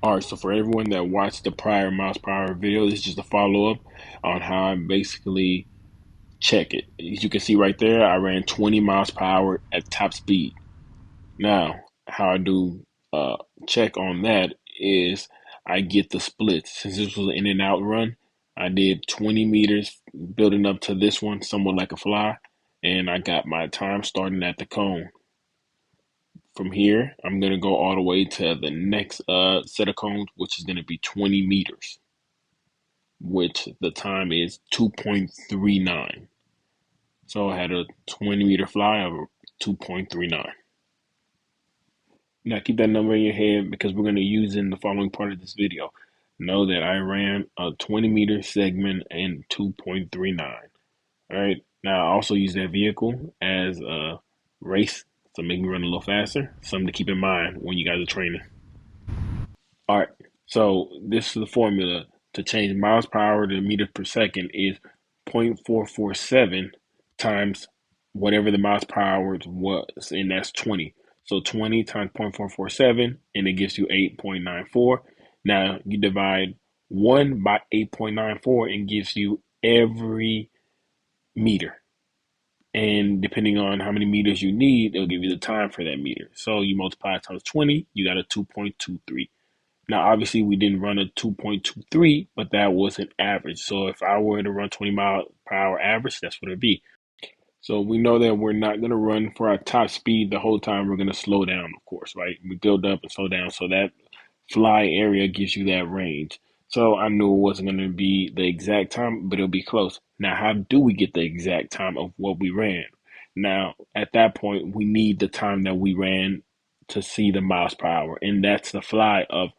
All right, so for everyone that watched the prior miles per hour video, this is just a follow up on how I basically check it. As you can see right there, I ran 20 miles per hour at top speed. Now, how I do uh, check on that is I get the splits. Since this was an in and out run, I did 20 meters building up to this one, somewhat like a fly, and I got my time starting at the cone. From here, I'm going to go all the way to the next set of cones, which is going to be 20 meters, which the time is 2.39. So I had a 20-meter fly of 2.39. Now keep that number in your head because we're going to use it in the following part of this video. Know that I ran a 20-meter segment in 2.39. All right. Now I also use that vehicle as a race to make me run a little faster. Something to keep in mind when you guys are training. All right. So this is the formula to change miles per hour to meters per second is 0.447 times whatever the miles per hour was, and that's 20. So 20 times 0.447, and it gives you 8.94. Now you divide 1 by 8.94 and gives you every meter. And depending on how many meters you need, it'll give you the time for that meter. So you multiply it times 20, you got a 2.23. Now, obviously, we didn't run a 2.23, but that was an average. So if I were to run 20 mile per hour average, that's what it'd be. So we know that we're not going to run for our top speed the whole time. We're going to slow down, of course, right? We build up and slow down. So that fly area gives you that range. So I knew it wasn't going to be the exact time, but it'll be close. Now, how do we get the exact time of what we ran? Now, at that point, we need the time that we ran to see the miles per hour, and that's the fly of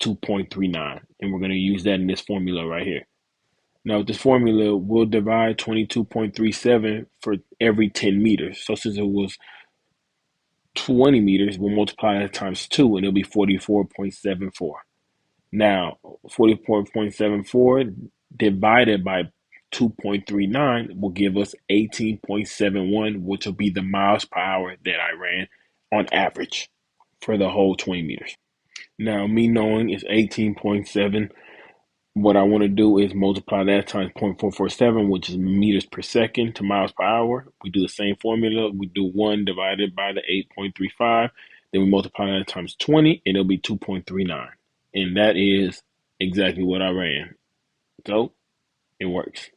2.39. And we're going to use that in this formula right here. Now, with this formula, we'll divide 22.37 for every 10 meters. So since it was 20 meters, we'll multiply that times 2, and it'll be 44.74. Now, 44.74 divided by 2.39 will give us 18.71, which will be the miles per hour that I ran on average for the whole 20 meters. Now, me knowing it's 18.7, what I want to do is multiply that times 0.447, which is meters per second to miles per hour. We do the same formula. We do 1 divided by the 8.35. Then we multiply that times 20, and it'll be 2.39. And that is exactly what I ran. So it works.